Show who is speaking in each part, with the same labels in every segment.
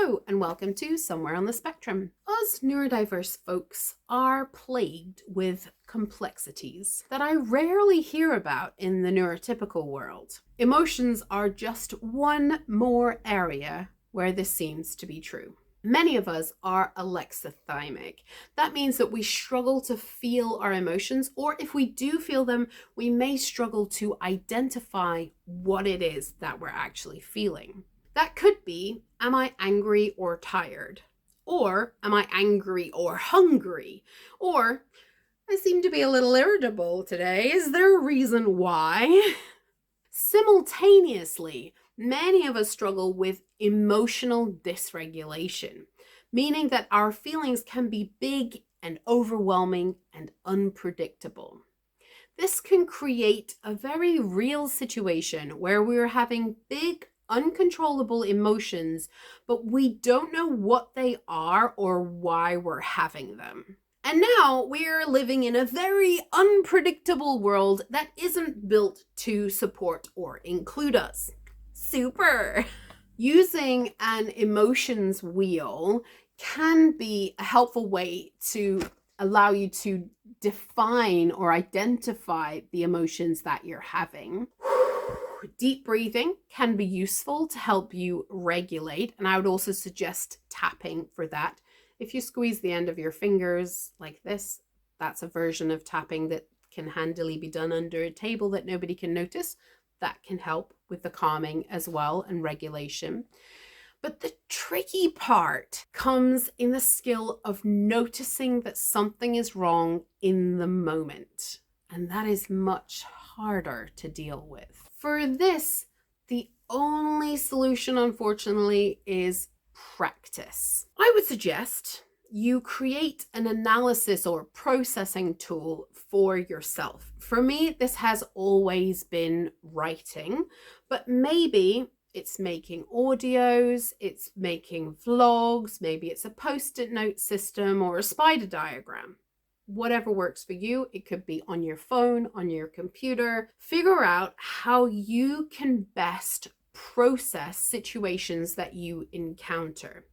Speaker 1: Hello and welcome to Somewhere on the Spectrum. Us neurodiverse folks are plagued with complexities that I rarely hear about in the neurotypical world. Emotions are just one more area where this seems to be true. Many of us are alexithymic. That means that we struggle to feel our emotions, or if we do feel them, we may struggle to identify what it is that we're actually feeling. That could be, am I angry or tired? Or am I angry or hungry? Or I seem to be a little irritable today. Is there a reason why? Simultaneously, many of us struggle with emotional dysregulation, meaning that our feelings can be big and overwhelming and unpredictable. This can create a very real situation where we're having big, uncontrollable emotions, but we don't know what they are or why we're having them. And now we're living in a very unpredictable world that isn't built to support or include us. Super! Using an emotions wheel can be a helpful way to allow you to define or identify the emotions that you're having. Deep breathing can be useful to help you regulate, and I would also suggest tapping for that. If you squeeze the end of your fingers like this, that's a version of tapping that can handily be done under a table that nobody can notice. That can help with the calming as well and regulation. But the tricky part comes in the skill of noticing that something is wrong in the moment, and that is much harder to deal with. For this, the only solution, unfortunately, is practice. I would suggest you create an analysis or processing tool for yourself. For me, this has always been writing, but maybe it's making audios, it's making vlogs, maybe it's a post-it note system or a spider diagram. Whatever works for you. It could be on your phone, on your computer. Figure out how you can best process situations that you encounter.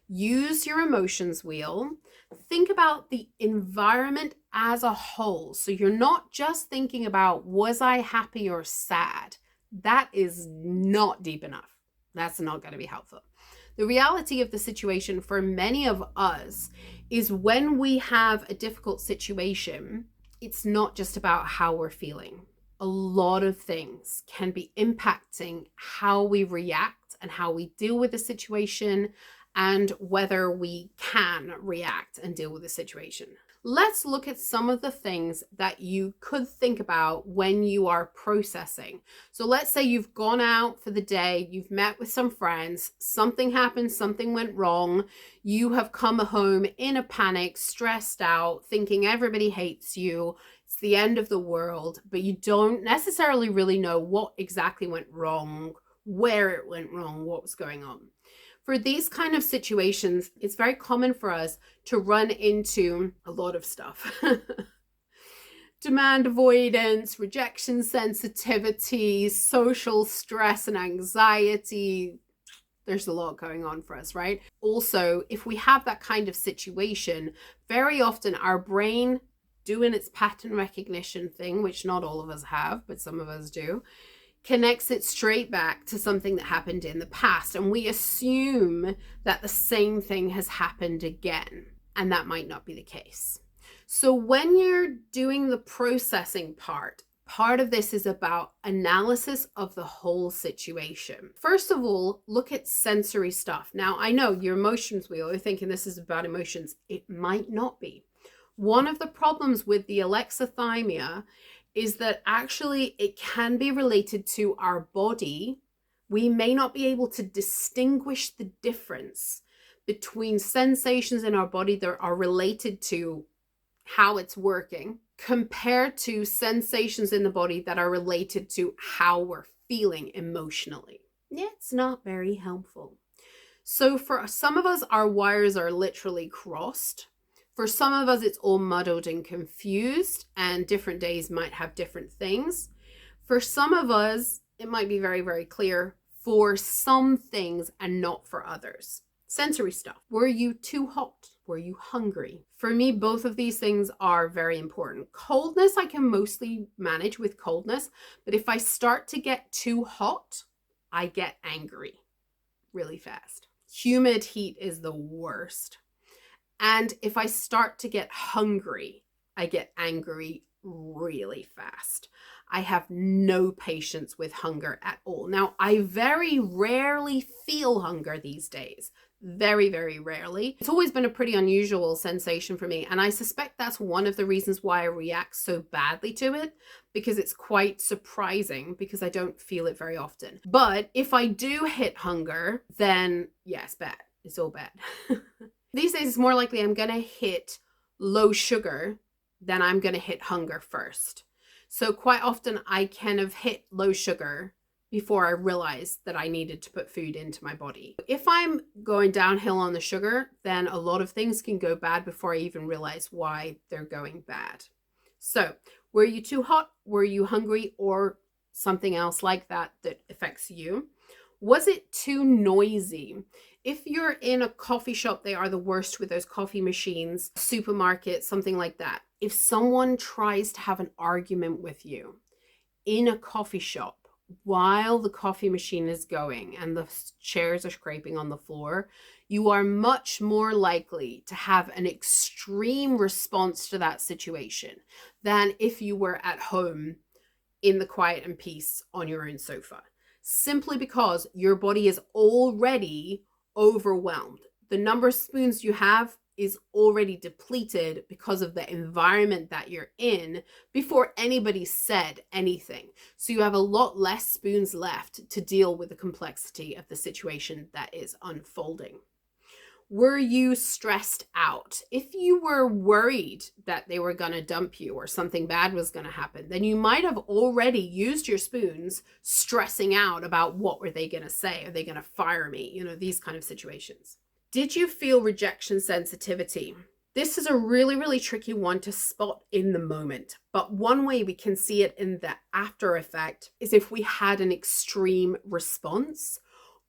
Speaker 1: Use your emotions wheel. Think about the environment as a whole. So you're not just thinking about, was I happy or sad? That is not deep enough. That's not going to be helpful. The reality of the situation for many of us is when we have a difficult situation, it's not just about how we're feeling. A lot of things can be impacting how we react and how we deal with the situation and whether we can react and deal with the situation. Let's look at some of the things that you could think about when you are processing. So let's say you've gone out for the day, you've met with some friends, something happened, something went wrong, you have come home in a panic, stressed out, thinking everybody hates you, it's the end of the world, but you don't necessarily really know what exactly went wrong, where it went wrong, what was going on. For these kind of situations, it's very common for us to run into a lot of stuff. Demand avoidance, rejection sensitivity, social stress and anxiety. There's a lot going on for us, right? Also, if we have that kind of situation, very often our brain, doing its pattern recognition thing, which not all of us have, but some of us do, connects it straight back to something that happened in the past. And we assume that the same thing has happened again, and that might not be the case. So when you're doing the processing part of this is about analysis of the whole situation. First of all, look at sensory stuff. Now, I know your emotions wheel, you're thinking this is about emotions. It might not be. One of the problems with the alexithymia is that actually it can be related to our body. We may not be able to distinguish the difference between sensations in our body that are related to how it's working compared to sensations in the body that are related to how we're feeling emotionally. It's not very helpful. So for some of us, our wires are literally crossed. For some of us, it's all muddled and confused, and different days might have different things. For some of us, it might be very, very clear for some things and not for others. Sensory stuff. Were you too hot? Were you hungry? For me, both of these things are very important. Coldness, I can mostly manage with coldness, but if I start to get too hot, I get angry really fast. Humid heat is the worst. And if I start to get hungry, I get angry really fast. I have no patience with hunger at all. Now, I very rarely feel hunger these days. Very, very rarely. It's always been a pretty unusual sensation for me. And I suspect that's one of the reasons why I react so badly to it, because it's quite surprising because I don't feel it very often. But if I do hit hunger, then yeah, it's bad. It's all bad. These days, it's more likely I'm going to hit low sugar than I'm going to hit hunger first. So quite often I kind of hit low sugar before I realized that I needed to put food into my body. If I'm going downhill on the sugar, then a lot of things can go bad before I even realize why they're going bad. So were you too hot? Were you hungry? Or something else like that that affects you? Was it too noisy? If you're in a coffee shop, they are the worst with those coffee machines, supermarket, something like that. If someone tries to have an argument with you in a coffee shop while the coffee machine is going and the chairs are scraping on the floor, you are much more likely to have an extreme response to that situation than if you were at home in the quiet and peace on your own sofa. Simply because your body is already overwhelmed. The number of spoons you have is already depleted because of the environment that you're in before anybody said anything. So you have a lot less spoons left to deal with the complexity of the situation that is unfolding. Were you stressed out? If you were worried that they were going to dump you or something bad was going to happen, then you might have already used your spoons stressing out about what were they going to say? Are they going to fire me? You know, these kind of situations. Did you feel rejection sensitivity? This is a really, really tricky one to spot in the moment. But one way we can see it in the after effect is if we had an extreme response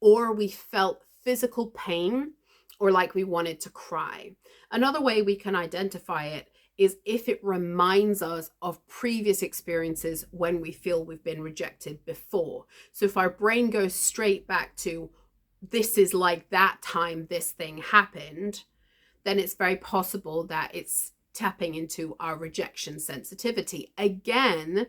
Speaker 1: or we felt physical pain or like we wanted to cry. Another way we can identify it is if it reminds us of previous experiences when we feel we've been rejected before. So if our brain goes straight back to, this is like that time this thing happened, then it's very possible that it's tapping into our rejection sensitivity. Again,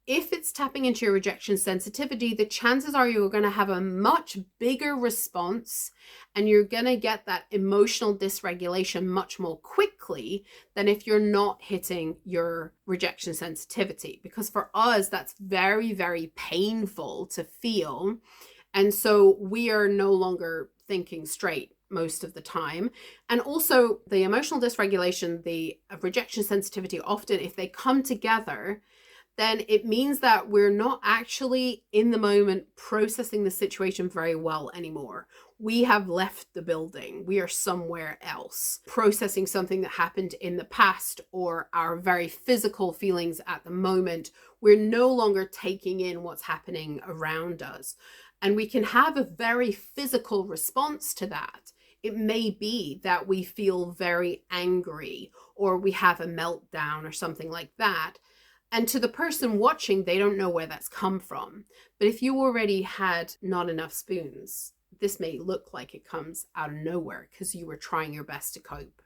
Speaker 1: if it's tapping into your rejection sensitivity, the chances are you're going to have a much bigger response and you're going to get that emotional dysregulation much more quickly than if you're not hitting your rejection sensitivity. Because for us, that's very, very painful to feel. And so we are no longer thinking straight most of the time. And also the emotional dysregulation, the rejection sensitivity, often if they come together, then it means that we're not actually in the moment processing the situation very well anymore. We have left the building. We are somewhere else, processing something that happened in the past or our very physical feelings at the moment. We're no longer taking in what's happening around us. And we can have a very physical response to that. It may be that we feel very angry or we have a meltdown or something like that. And to the person watching, they don't know where that's come from. But if you already had not enough spoons, this may look like it comes out of nowhere because you were trying your best to cope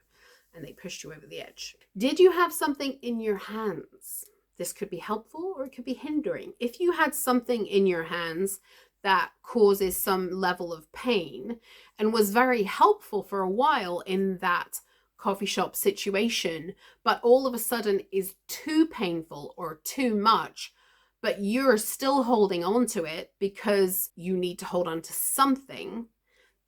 Speaker 1: and they pushed you over the edge. Did you have something in your hands? This could be helpful or it could be hindering. If you had something in your hands that causes some level of pain and was very helpful for a while in that coffee shop situation, but all of a sudden is too painful or too much, but you're still holding on to it because you need to hold on to something,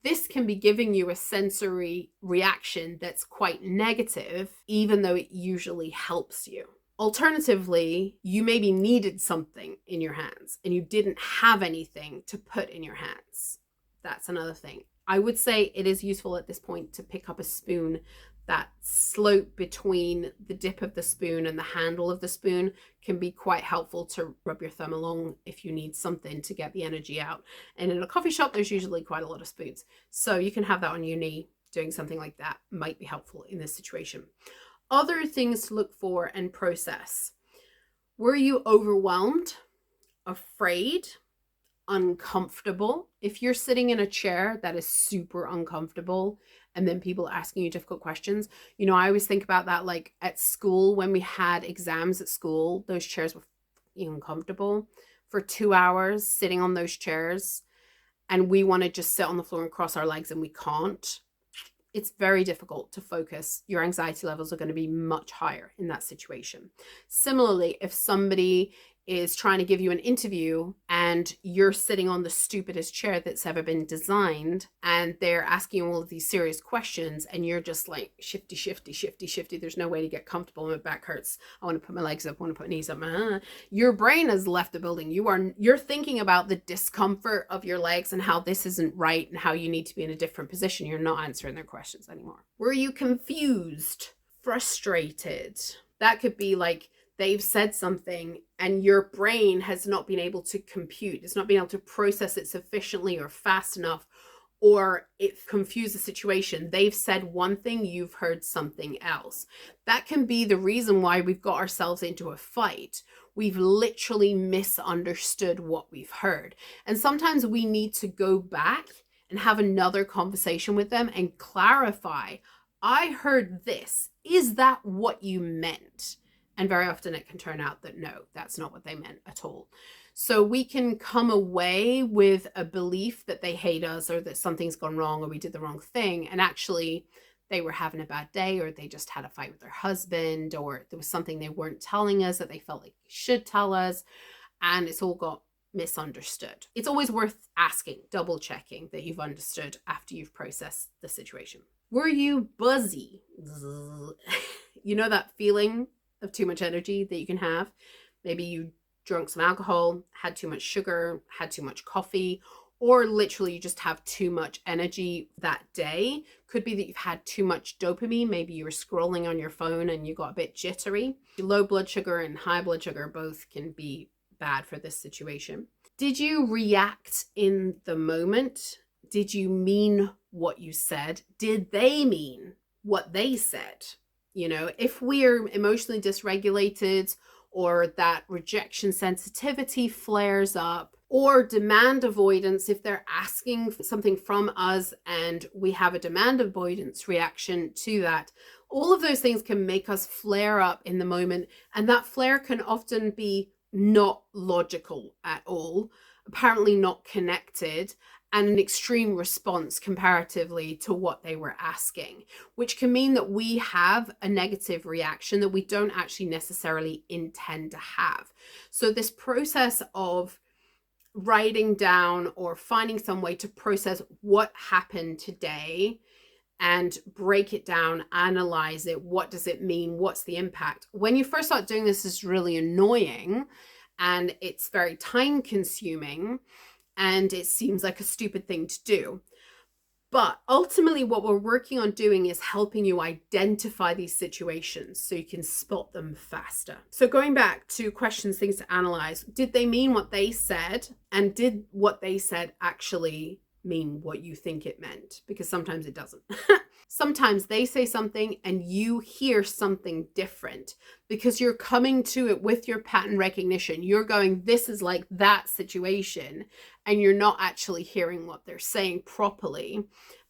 Speaker 1: this can be giving you a sensory reaction that's quite negative, even though it usually helps you. Alternatively, you maybe needed something in your hands and you didn't have anything to put in your hands. That's another thing. I would say it is useful at this point to pick up a spoon that slope between the dip of the spoon and the handle of the spoon can be quite helpful to rub your thumb along if you need something to get the energy out. And in a coffee shop, there's usually quite a lot of spoons. So you can have that on your knee. Doing something like that might be helpful in this situation. Other things to look for and process. Were you overwhelmed, afraid, uncomfortable? If you're sitting in a chair that is super uncomfortable and then people asking you difficult questions, you know, I always think about that, like at school when we had exams at school, those chairs were uncomfortable for 2 hours sitting on those chairs, and we want to just sit on the floor and cross our legs and we can't. It's very difficult to focus. Your anxiety levels are going to be much higher in that situation. Similarly, if somebody is trying to give you an interview and you're sitting on the stupidest chair that's ever been designed and they're asking you all of these serious questions and you're just like shifty, there's no way to get comfortable, my back hurts, I want to put my legs up, I want to put my knees up, your brain has left the building. You're thinking about the discomfort of your legs and how this isn't right and how you need to be in a different position. You're not answering their questions anymore. Were you confused, frustrated? That could be like they've said something and your brain has not been able to compute. It's not been able to process it sufficiently or fast enough, or it confused the situation. They've said one thing, you've heard something else. That can be the reason why we've got ourselves into a fight. We've literally misunderstood what we've heard. And sometimes we need to go back and have another conversation with them and clarify, I heard this. Is that what you meant? And very often it can turn out that no, that's not what they meant at all. So we can come away with a belief that they hate us or that something's gone wrong or we did the wrong thing. And actually they were having a bad day, or they just had a fight with their husband, or there was something they weren't telling us that they felt like they should tell us. And it's all got misunderstood. It's always worth asking, double checking that you've understood after you've processed the situation. Were you buzzy? You know that feeling of too much energy that you can have? Maybe you drunk some alcohol, had too much sugar, had too much coffee, or literally you just have too much energy that day. Could be that you've had too much dopamine. Maybe you were scrolling on your phone and you got a bit jittery. Low blood sugar and high blood sugar both can be bad for this situation. Did you react in the moment? Did you mean what you said? Did they mean what they said? You know, if we're emotionally dysregulated, or that rejection sensitivity flares up, or demand avoidance, if they're asking something from us and we have a demand avoidance reaction to that, all of those things can make us flare up in the moment. And that flare can often be not logical at all, apparently not connected, and an extreme response comparatively to what they were asking, which can mean that we have a negative reaction that we don't actually necessarily intend to have. So this process of writing down or finding some way to process what happened today and break it down, analyze it, what does it mean, what's the impact? When you first start doing this, is really annoying and it's very time consuming. And it seems like a stupid thing to do. But ultimately what we're working on doing is helping you identify these situations so you can spot them faster. So going back to questions, things to analyze, did they mean what they said? And did what they said actually mean what you think it meant? Because sometimes it doesn't. Sometimes they say something and you hear something different because you're coming to it with your pattern recognition. You're going, this is like that situation, and you're not actually hearing what they're saying properly.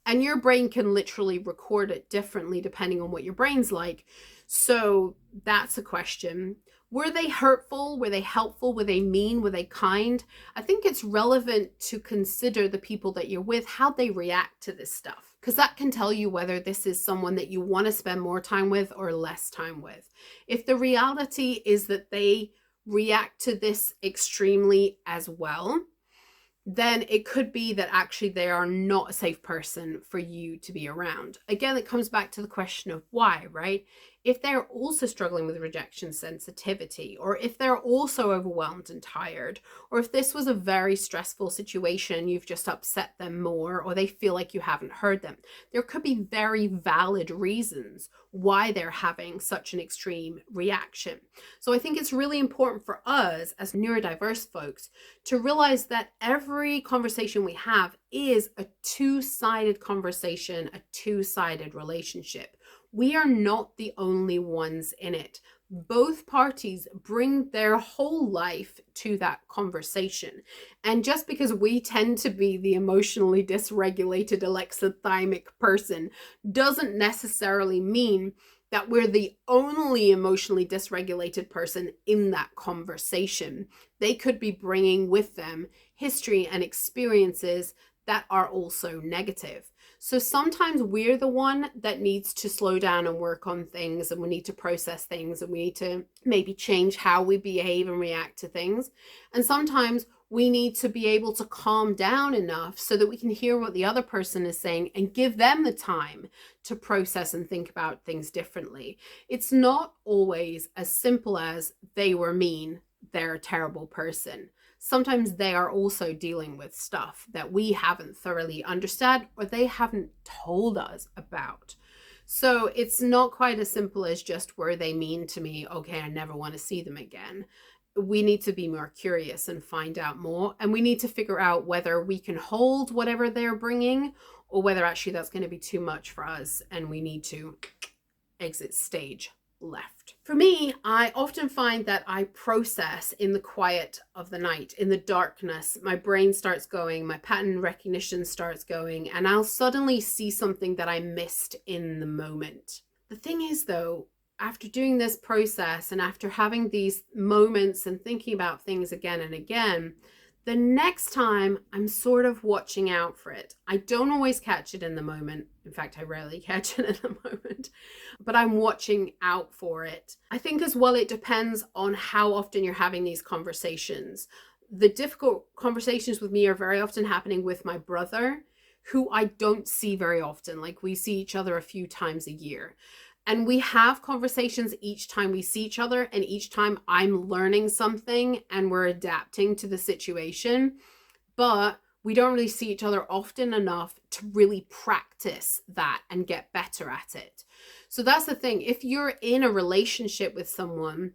Speaker 1: And your brain can literally record it differently depending on what your brain's like. So that's a question. Were they hurtful? Were they helpful? Were they mean? Were they kind? I think it's relevant to consider the people that you're with, how they react to this stuff, because that can tell you whether this is someone that you want to spend more time with or less time with. If the reality is that they react to this extremely as well, then it could be that actually they are not a safe person for you to be around. Again, it comes back to the question of why, right? If they're also struggling with rejection sensitivity, or if they're also overwhelmed and tired, or if this was a very stressful situation, you've just upset them more, or they feel like you haven't heard them, there could be very valid reasons why they're having such an extreme reaction. So I think it's really important for us as neurodiverse folks to realize that every conversation we have is a two-sided conversation, a two-sided relationship. We are not the only ones in it. Both parties bring their whole life to that conversation. And just because we tend to be the emotionally dysregulated alexithymic person doesn't necessarily mean that we're the only emotionally dysregulated person in that conversation. They could be bringing with them history and experiences that are also negative. So sometimes we're the one that needs to slow down and work on things, and we need to process things, and we need to maybe change how we behave and react to things. And sometimes we need to be able to calm down enough so that we can hear what the other person is saying and give them the time to process and think about things differently. It's not always as simple as they were mean, they're a terrible person. Sometimes they are also dealing with stuff that we haven't thoroughly understood or they haven't told us about. So it's not quite as simple as just, were they mean to me? Okay, I never want to see them again. We need to be more curious and find out more. And we need to figure out whether we can hold whatever they're bringing, or whether actually that's going to be too much for us and we need to exit stage left. For me, I often find that I process in the quiet of the night, in the darkness. My brain starts going, my pattern recognition starts going, and I'll suddenly see something that I missed in the moment. The thing is, though, after doing this process and after having these moments and thinking about things again and again, the next time I'm sort of watching out for it. I don't always catch it in the moment. In fact, I rarely catch it in the moment, but I'm watching out for it. I think as well, it depends on how often you're having these conversations. The difficult conversations with me are very often happening with my brother, who I don't see very often. Like, we see each other a few times a year. And we have conversations each time we see each other, and each time I'm learning something and we're adapting to the situation, but we don't really see each other often enough to really practice that and get better at it. So that's the thing. If you're in a relationship with someone,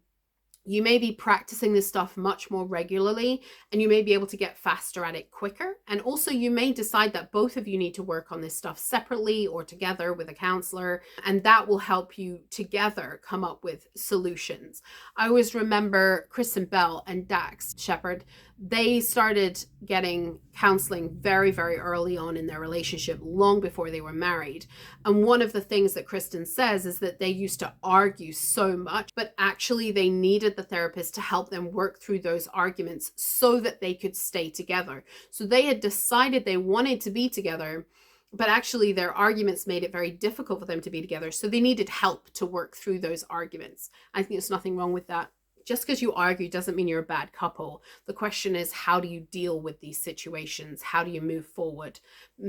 Speaker 1: you may be practicing this stuff much more regularly, and you may be able to get faster at it quicker. And also you may decide that both of you need to work on this stuff separately or together with a counselor, and that will help you together come up with solutions. I always remember Kristen Bell and Dax Shepard. They started getting counseling very, very early on in their relationship, long before they were married. And one of the things that Kristen says is that they used to argue so much, but actually they needed the therapist to help them work through those arguments so that they could stay together. So they had decided they wanted to be together, but actually their arguments made it very difficult for them to be together. So they needed help to work through those arguments. I think there's nothing wrong with that. Just because you argue doesn't mean you're a bad couple. The question is, how do you deal with these situations? How do you move forward?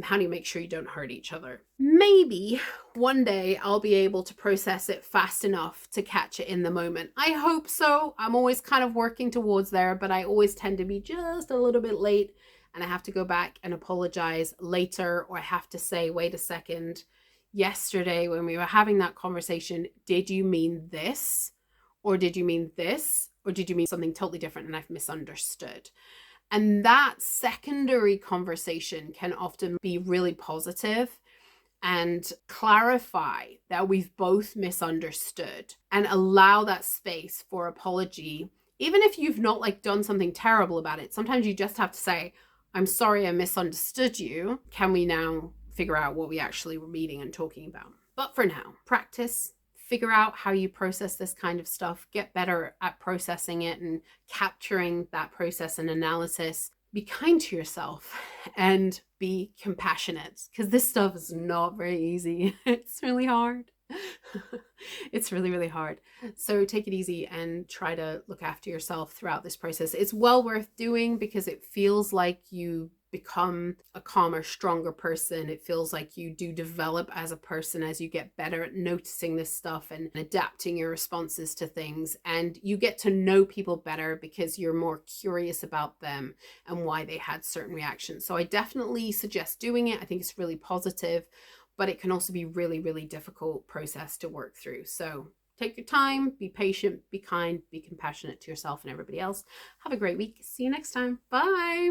Speaker 1: How do you make sure you don't hurt each other? Maybe one day I'll be able to process it fast enough to catch it in the moment. I hope so. I'm always kind of working towards there, but I always tend to be just a little bit late, and I have to go back and apologize later, or I have to say, wait a second, yesterday when we were having that conversation, did you mean this? Or did you mean this? Or did you mean something totally different and I've misunderstood? And that secondary conversation can often be really positive and clarify that we've both misunderstood, and allow that space for apology. Even if you've not done something terrible about it, sometimes you just have to say, I'm sorry, I misunderstood you. Can we now figure out what we actually were meeting and talking about? But for now, practice. Figure out how you process this kind of stuff, get better at processing it and capturing that process and analysis. Be kind to yourself and be compassionate, because this stuff is not very easy. It's really hard. It's really, really hard. So take it easy and try to look after yourself throughout this process. It's well worth doing because it feels like you become a calmer, stronger person. It feels like you do develop as a person as you get better at noticing this stuff and adapting your responses to things. And you get to know people better because you're more curious about them and why they had certain reactions. So I definitely suggest doing it. I think it's really positive, but it can also be really, really difficult process to work through. So take your time, be patient, be kind, be compassionate to yourself and everybody else. Have a great week. See you next time. Bye.